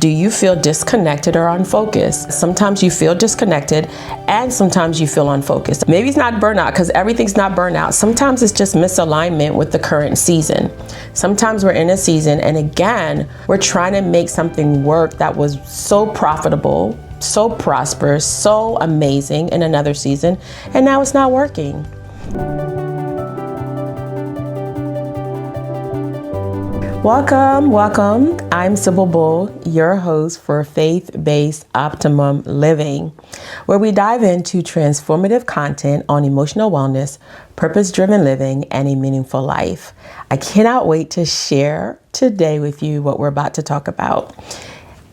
Do you feel disconnected or unfocused? Sometimes you feel disconnected and sometimes you feel unfocused. Maybe it's not burnout, because everything's not burnout. Sometimes it's just misalignment with the current season. Sometimes we're in a season and again, we're trying to make something work that was so profitable, so prosperous, so amazing in another season, and now it's not working. Welcome. I'm Sybil Bull, your host for Faith Based Optimum Living, where we dive into transformative content on emotional wellness, purpose-driven living, and a meaningful life. I cannot wait to share today with you what we're about to talk about.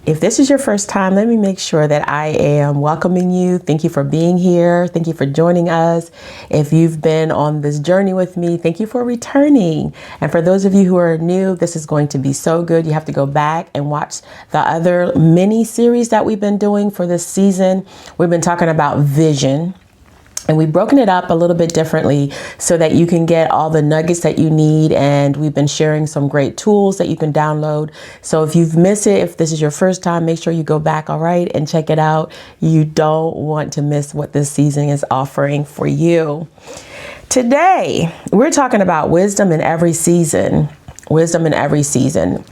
If this is your first time, let me make sure that I am welcoming you. Thank you for being here. Thank you for joining us. If you've been on this journey with me, thank you for returning. And for those of you who are new, this is going to be so good. You have to go back and watch the other mini series that we've been doing for this season. We've been talking about vision. And we've broken it up a little bit differently so that you can get all the nuggets that you need. And we've been sharing some great tools that you can download. So if you've missed it, if this is your first time, make sure you go back, all right, and check it out. You don't want to miss what this season is offering for you. Today, we're talking about wisdom in every season. Wisdom in every season.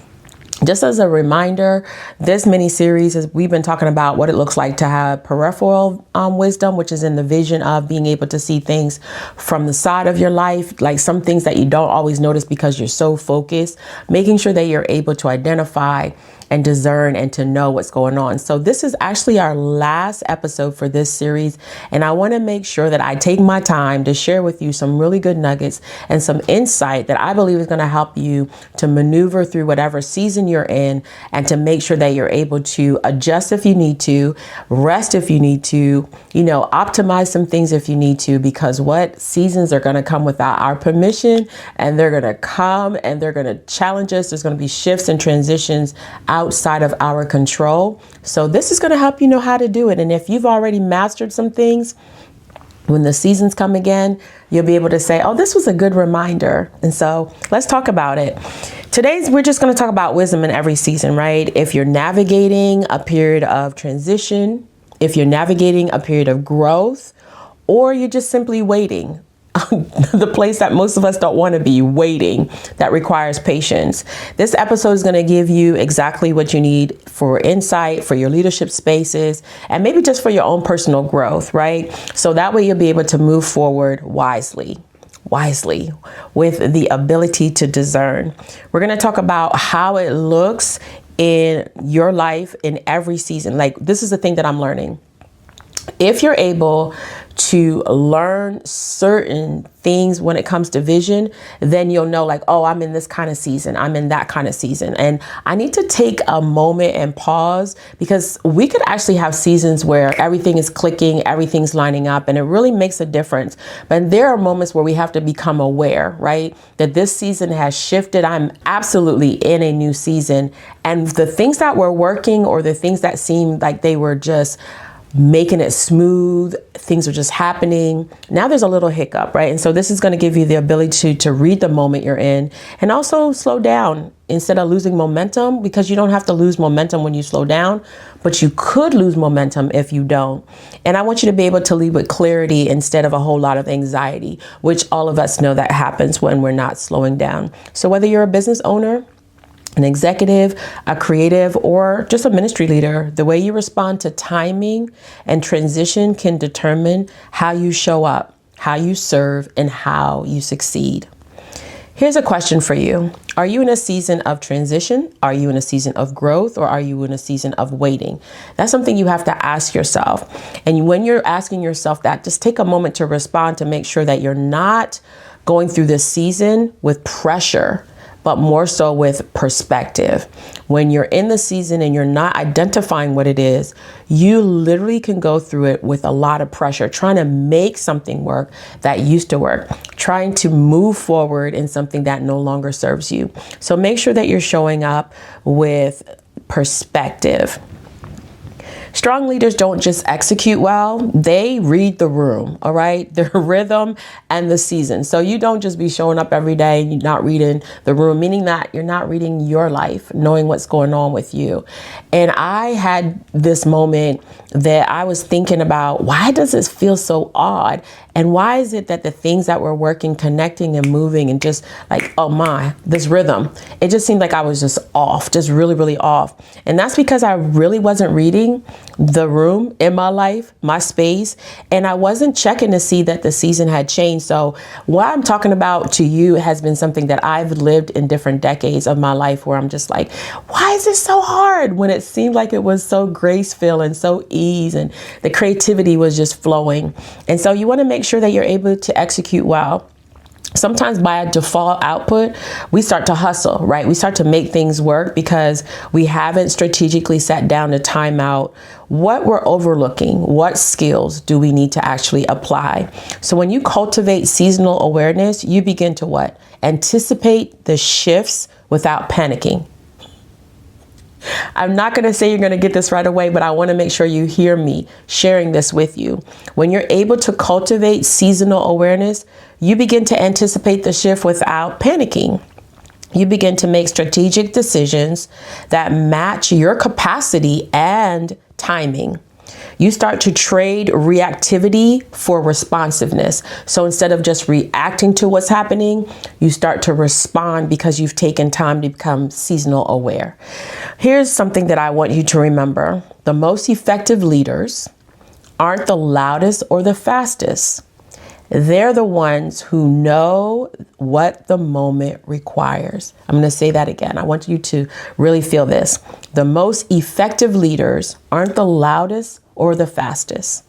Just as a reminder, this mini series is we've been talking about what it looks like to have peripheral wisdom, which is in the vision of being able to see things from the side of your life, like some things that you don't always notice because you're so focused, making sure that you're able to identify and discern and to know what's going on. So this is actually our last episode for this series. And I want to make sure that I take my time to share with you some really good nuggets and some insight that I believe is going to help you to maneuver through whatever season you're in and to make sure that you're able to adjust if you need to, rest if you need to, optimize some things if you need to, because what seasons are going to come without our permission, and they're going to come and they're going to challenge us. There's going to be shifts and transitions outside of our control. So this is going to help you know how to do it. And if you've already mastered some things, when the seasons come again, you'll be able to say, oh, this was a good reminder. And so let's talk about it. We're just going to talk about wisdom in every season, right? If you're navigating a period of transition, if you're navigating a period of growth, or you're just simply waiting, the place that most of us don't want to be, waiting, that requires patience. This episode is going to give you exactly what you need for insight, for your leadership spaces, and maybe just for your own personal growth, right? So that way you'll be able to move forward wisely with the ability to discern. We're going to talk about how it looks in your life in every season. Like, this is the thing that I'm learning. If you're able to learn certain things when it comes to vision, then you'll know, like, oh, I'm in this kind of season. I'm in that kind of season. And I need to take a moment and pause, because we could actually have seasons where everything is clicking, everything's lining up, and it really makes a difference. But there are moments where we have to become aware, right, that this season has shifted. I'm absolutely in a new season. And the things that were working, or the things that seemed like they were just making it smooth, things are just happening. Now there's a little hiccup, right? And so this is going to give you the ability to read the moment you're in, and also slow down instead of losing momentum, because you don't have to lose momentum when you slow down, but you could lose momentum if you don't. And I want you to be able to lead with clarity instead of a whole lot of anxiety, which all of us know that happens when we're not slowing down. So whether you're a business owner, an executive, a creative, or just a ministry leader, the way you respond to timing and transition can determine how you show up, how you serve, and how you succeed. Here's a question for you. Are you in a season of transition? Are you in a season of growth? Or are you in a season of waiting? That's something you have to ask yourself. And when you're asking yourself that, just take a moment to respond, to make sure that you're not going through this season with pressure, but more so with perspective. When you're in the season and you're not identifying what it is, you literally can go through it with a lot of pressure, trying to make something work that used to work, trying to move forward in something that no longer serves you. So make sure that you're showing up with perspective. Strong leaders don't just execute well, they read the room, all right? The rhythm and the season. So you don't just be showing up every day and you're not reading the room, meaning that you're not reading your life, knowing what's going on with you. And I had this moment that I was thinking about, why does this feel so odd? And why is it that the things that were working, connecting and moving and just like, oh my, this rhythm, it just seemed like I was just off, just really, really off. And that's because I really wasn't reading the room in my life, my space, and I wasn't checking to see that the season had changed. So what I'm talking about to you has been something that I've lived in different decades of my life where I'm just like, why is this so hard? When it seemed like it was so graceful and so ease and the creativity was just flowing. And so you want to make sure that you're able to execute well. Sometimes by a default output, we start to hustle, right? We start to make things work because we haven't strategically sat down to time out what we're overlooking. What skills do we need to actually apply? So when you cultivate seasonal awareness, you begin to what? Anticipate the shifts without panicking. I'm not going to say you're going to get this right away, but I want to make sure you hear me sharing this with you. When you're able to cultivate seasonal awareness, you begin to anticipate the shift without panicking. You begin to make strategic decisions that match your capacity and timing. You start to trade reactivity for responsiveness. So instead of just reacting to what's happening, you start to respond because you've taken time to become seasonal aware. Here's something that I want you to remember. The most effective leaders aren't the loudest or the fastest. They're the ones who know what the moment requires. I'm going to say that again. I want you to really feel this. The most effective leaders aren't the loudest or the fastest.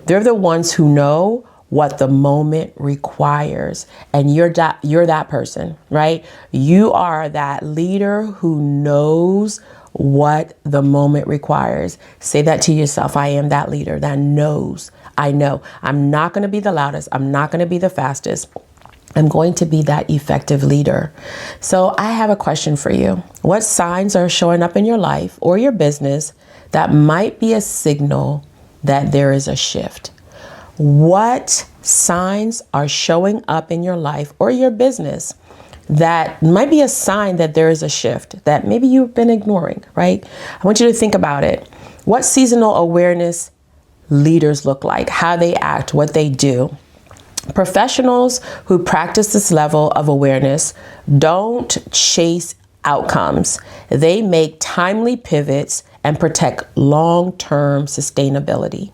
They're the ones who know what the moment requires. And you're that person, right? You are that leader who knows what the moment requires. Say that to yourself. I am that leader that knows. I know I'm not going to be the loudest. I'm not going to be the fastest. I'm going to be that effective leader. So I have a question for you. What signs are showing up in your life or your business that might be a signal that there is a shift? What signs are showing up in your life or your business that might be a sign that there is a shift that maybe you've been ignoring, right? I want you to think about it. What seasonal awareness leaders look like, how they act, what they do. Professionals who practice this level of awareness don't chase outcomes. They make timely pivots and protect long-term sustainability.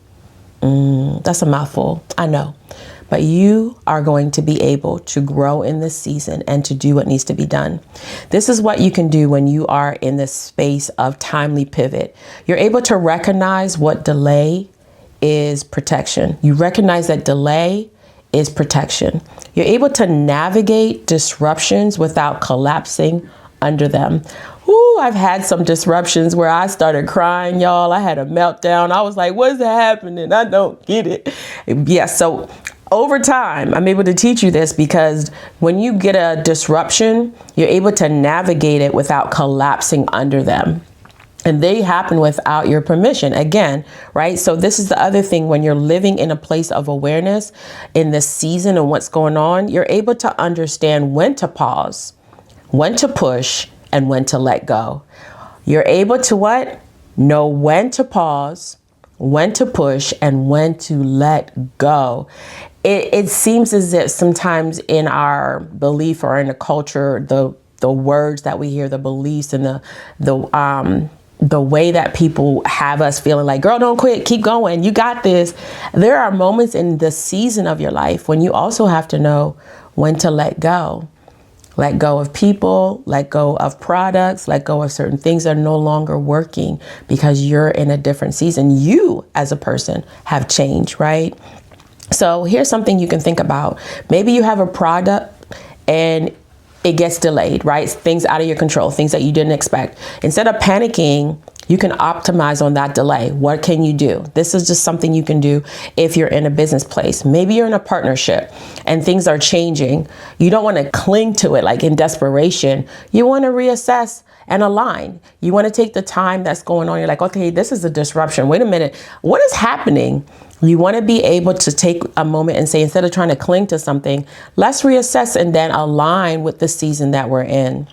That's a mouthful, I know. But you are going to be able to grow in this season and to do what needs to be done. This is what you can do when you are in this space of timely pivot. You're able to recognize what delay is protection. You recognize that delay is protection. You're able to navigate disruptions without collapsing under them. Ooh, I've had some disruptions where I started crying, y'all. I had a meltdown. I was like, what's happening? I don't get it. Yeah, so over time, I'm able to teach you this because when you get a disruption, you're able to navigate it without collapsing under them. And they happen without your permission again, right? So this is the other thing when you're living in a place of awareness in this season and what's going on, you're able to understand when to pause, when to push, and when to let go. You're able to what? Know when to pause, when to push, and when to let go. It seems as if sometimes in our belief or in the culture, the words that we hear, the beliefs and the way that people have us feeling like, girl, don't quit, keep going, you got this. There are moments in the season of your life when you also have to know when to let go. Let go of people, let go of products, let go of certain things that are no longer working because you're in a different season. You as a person have changed, right? So here's something you can think about. Maybe you have a product and it gets delayed, right? Things out of your control, things that you didn't expect. Instead of panicking, you can optimize on that delay. What can you do? This is just something you can do if you're in a business place. Maybe you're in a partnership and things are changing. You don't want to cling to it like in desperation. You want to reassess and align. You want to take the time that's going on. You're like, okay, this is a disruption. Wait a minute. What is happening? You want to be able to take a moment and say, instead of trying to cling to something, let's reassess and then align with the season that we're in.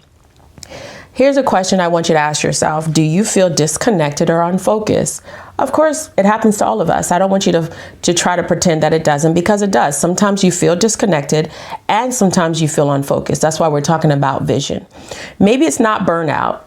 Here's a question I want you to ask yourself. Do you feel disconnected or unfocused? Of course, it happens to all of us. I don't want you to try to pretend that it doesn't, because it does. Sometimes you feel disconnected and sometimes you feel unfocused. That's why we're talking about vision. Maybe it's not burnout.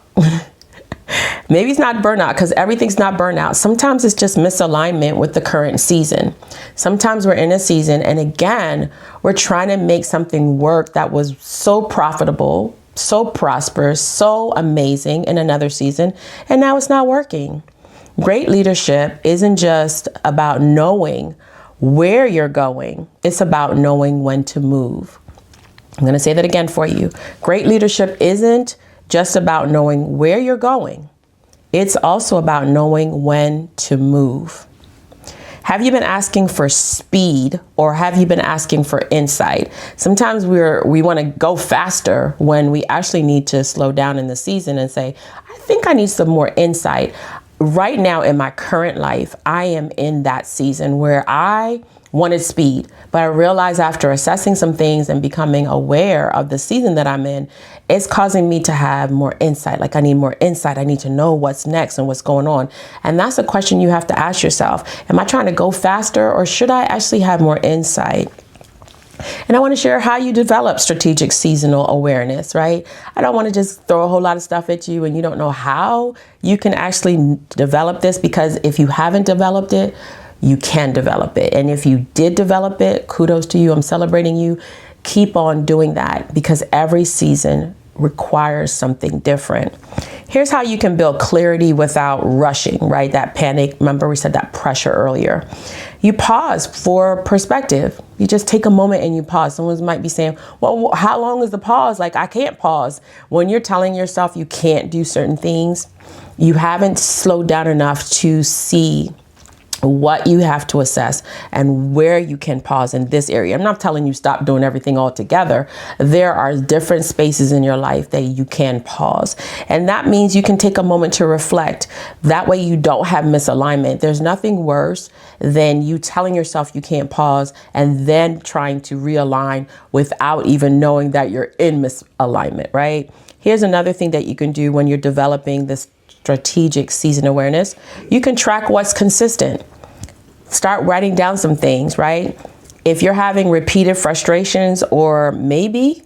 Maybe it's not burnout, because everything's not burnout. Sometimes it's just misalignment with the current season. Sometimes we're in a season and again, we're trying to make something work that was so profitable, so prosperous, so amazing in another season, and now it's not working. Great leadership isn't just about knowing where you're going. It's about knowing when to move. I'm going to say that again for you. Great leadership isn't just about knowing where you're going. It's also about knowing when to move. Have you been asking for speed, or have you been asking for insight? Sometimes we want to go faster when we actually need to slow down in the season and say, I think I need some more insight. Right now in my current life, I am in that season where I wanted speed, but I realized after assessing some things and becoming aware of the season that I'm in, it's causing me to have more insight. Like I need more insight. I need to know what's next and what's going on. And that's a question you have to ask yourself. Am I trying to go faster, or should I actually have more insight? And I want to share how you develop strategic seasonal awareness, right? I don't want to just throw a whole lot of stuff at you and you don't know how you can actually develop this, because if you haven't developed it, you can develop it. And if you did develop it, kudos to you. I'm celebrating you. Keep on doing that, because every season requires something different. Here's how you can build clarity without rushing, right? That panic. Remember, we said that pressure earlier. You pause for perspective. You just take a moment and you pause. Someone might be saying, well, how long is the pause? Like, I can't pause. When you're telling yourself you can't do certain things, you haven't slowed down enough to see what you have to assess and where you can pause in this area. I'm not telling you stop doing everything altogether. There are different spaces in your life that you can pause. And that means you can take a moment to reflect. That way you don't have misalignment. There's nothing worse than you telling yourself you can't pause and then trying to realign without even knowing that you're in misalignment, right? Here's another thing that you can do when you're developing this strategic season awareness. You can track what's consistent. Start writing down some things, right? If you're having repeated frustrations, or maybe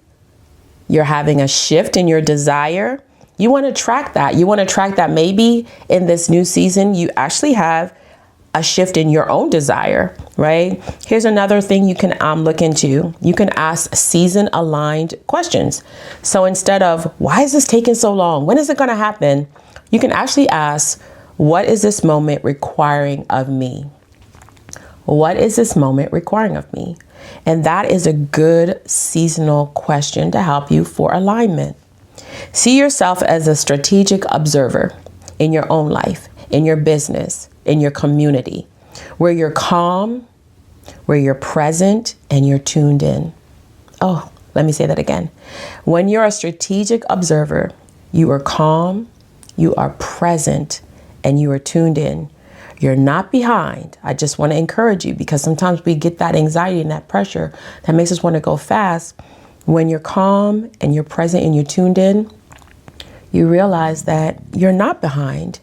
you're having a shift in your desire, you want to track that. You want to track that maybe in this new season, you actually have a shift in your own desire, right? Here's another thing you can look into. You can ask season aligned questions. So instead of, why is this taking so long? When is it going to happen? You can actually ask, what is this moment requiring of me? What is this moment requiring of me? And that is a good seasonal question to help you for alignment. See yourself as a strategic observer in your own life, in your business, in your community, where you're calm, where you're present, and you're tuned in. Oh, let me say that again. When you're a strategic observer, you are calm, you are present, and you are tuned in. You're not behind. I just want to encourage you, because sometimes we get that anxiety and that pressure that makes us want to go fast. When you're calm and you're present and you're tuned in, you realize that you're not behind.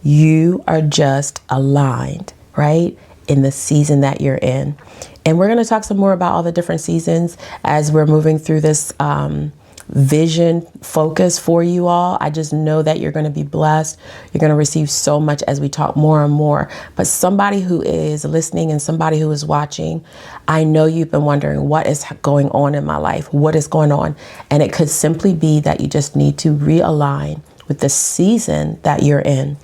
You are just aligned, right? In the season that you're in. And we're going to talk some more about all the different seasons as we're moving through this vision focus for you all. I just know that you're going to be blessed. You're going to receive so much as we talk more and more. But somebody who is listening and somebody who is watching, I know you've been wondering, what is going on in my life? What is going on? And it could simply be that you just need to realign with the season that you're in.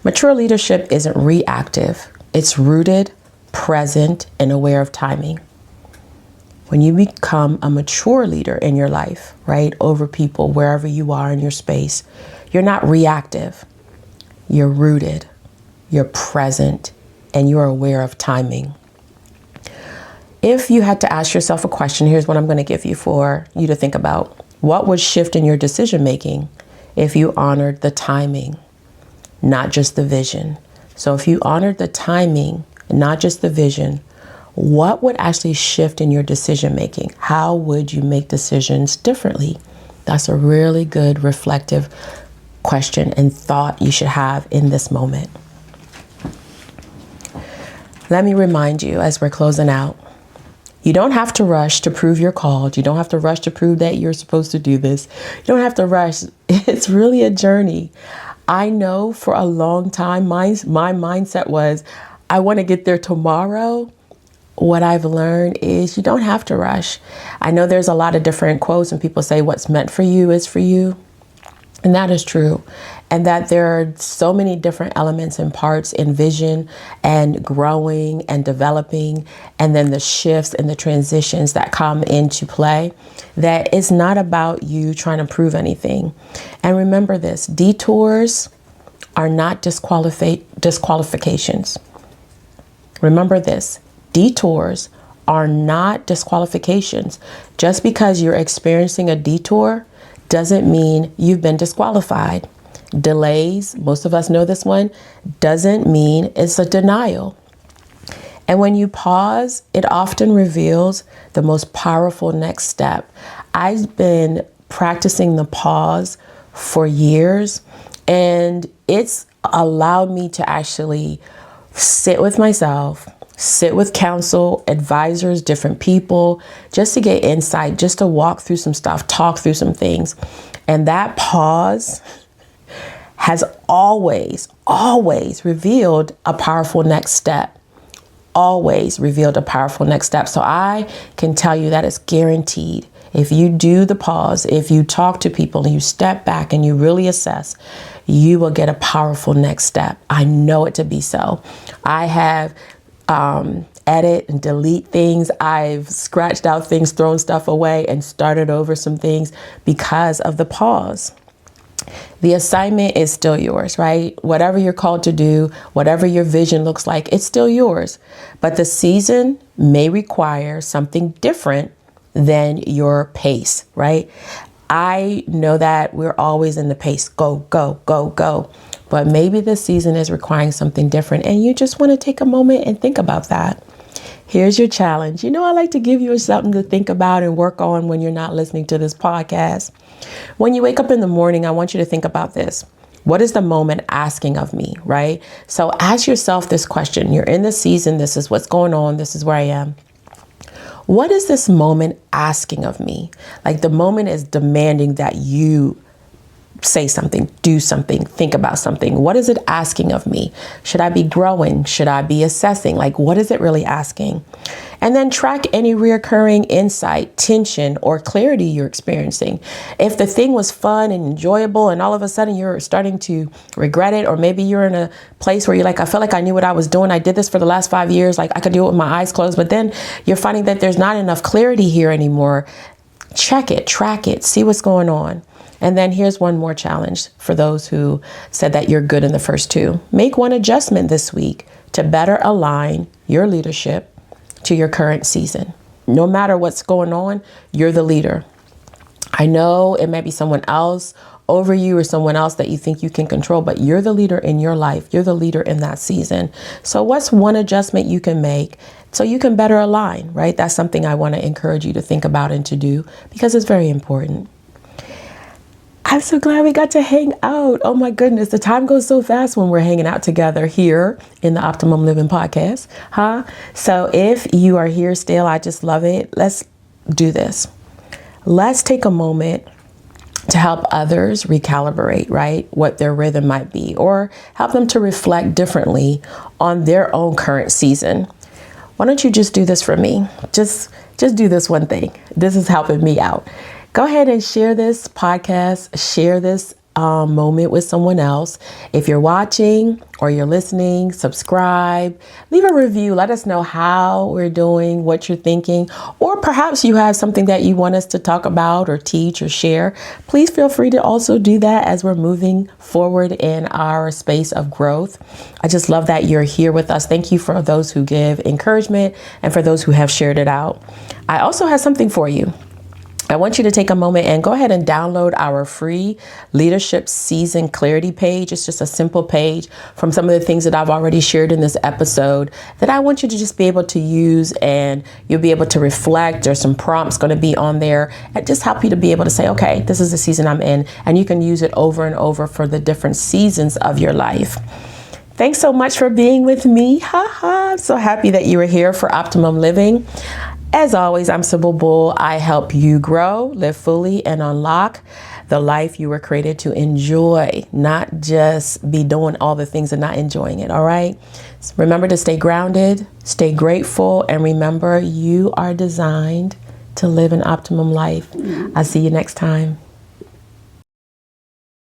Mature leadership isn't reactive. It's rooted, present, and aware of timing. When you become a mature leader in your life, right, over people, wherever you are in your space, you're not reactive. You're rooted, you're present, and you're aware of timing. If you had to ask yourself a question, here's what I'm going to give you for you to think about. What would shift in your decision making if you honored the timing, not just the vision? So if you honored the timing, not just the vision, what would actually shift in your decision making? How would you make decisions differently? That's a really good reflective question and thought you should have in this moment. Let me remind you as we're closing out, you don't have to rush to prove you're called. You don't have to rush to prove that you're supposed to do this. You don't have to rush. It's really a journey. I know for a long time, my mindset was, I want to get there tomorrow. What I've learned is you don't have to rush. I know there's a lot of different quotes and people say what's meant for you is for you. And that is true. And that there are so many different elements and parts in vision and growing and developing, and then the shifts and the transitions that come into play, that it's not about you trying to prove anything. And remember this, detours are not disqualifications. Remember this, detours are not disqualifications. Just because you're experiencing a detour doesn't mean you've been disqualified. Delays, most of us know this one, doesn't mean it's a denial. And when you pause, it often reveals the most powerful next step. I've been practicing the pause for years, and it's allowed me to actually sit with myself, sit with counsel, advisors, different people, just to get insight, just to walk through some stuff, talk through some things. And that pause has always revealed a powerful next step. Always revealed a powerful next step. So I can tell you that it's guaranteed. If you do the pause, if you talk to people and you step back and you really assess, you will get a powerful next step. I know it to be so. I have edit and delete things. I've scratched out things, thrown stuff away, and started over some things because of the pause. The assignment is still yours, right? Whatever you're called to do, whatever your vision looks like, it's still yours. But the season may require something different than your pace, right? I know that we're always in the pace, go, go, go, go. But maybe this season is requiring something different, and you just want to take a moment and think about that. Here's your challenge. You know, I like to give you something to think about and work on when you're not listening to this podcast. When you wake up in the morning, I want you to think about this. What is the moment asking of me, right? So ask yourself this question. You're in the season. This is what's going on. This is where I am. What is this moment asking of me? Like the moment is demanding that you say something, do something, think about something. What is it asking of me? Should I be growing? Should I be assessing? Like, what is it really asking? And then track any reoccurring insight, tension, or clarity you're experiencing. If the thing was fun and enjoyable and all of a sudden you're starting to regret it, or maybe you're in a place where you're like, I feel like I knew what I was doing. I did this for the last 5 years. Like I could do it with my eyes closed, but then you're finding that there's not enough clarity here anymore. Check it, track it, see what's going on. And then here's one more challenge for those who said that you're good in the first two. Make one adjustment this week to better align your leadership to your current season. No matter what's going on, you're the leader. I know it might be someone else over you or someone else that you think you can control, but you're the leader in your life. You're the leader in that season. So what's one adjustment you can make so you can better align, right? That's something I want to encourage you to think about and to do because it's very important. I'm so glad we got to hang out. Oh my goodness, the time goes so fast when we're hanging out together here in the Optimum Living podcast, huh? So if you are here still, I just love it. Let's do this. Let's take a moment to help others recalibrate, right? What their rhythm might be, or help them to reflect differently on their own current season. Why don't you just do this for me? Just do this one thing. This is helping me out. Go ahead and share this podcast, share this moment with someone else. If you're watching or you're listening, subscribe, leave a review. Let us know how we're doing, what you're thinking, or perhaps you have something that you want us to talk about or teach or share. Please feel free to also do that as we're moving forward in our space of growth. I just love that you're here with us. Thank you for those who give encouragement and for those who have shared it out. I also have something for you. I want you to take a moment and go ahead and download our free leadership season clarity page. It's just a simple page from some of the things that I've already shared in this episode that I want you to just be able to use, and you'll be able to reflect. There's some prompts going to be on there and just help you to be able to say, okay, this is the season I'm in, and you can use it over and over for the different seasons of your life. Thanks so much for being with me. I'm so happy that you were here for Optimum Living. As always, I'm Sybil Bull. I help you grow, live fully, and unlock the life you were created to enjoy, not just be doing all the things and not enjoying it, all right? So remember to stay grounded, stay grateful, and remember you are designed to live an optimum life. I'll see you next time.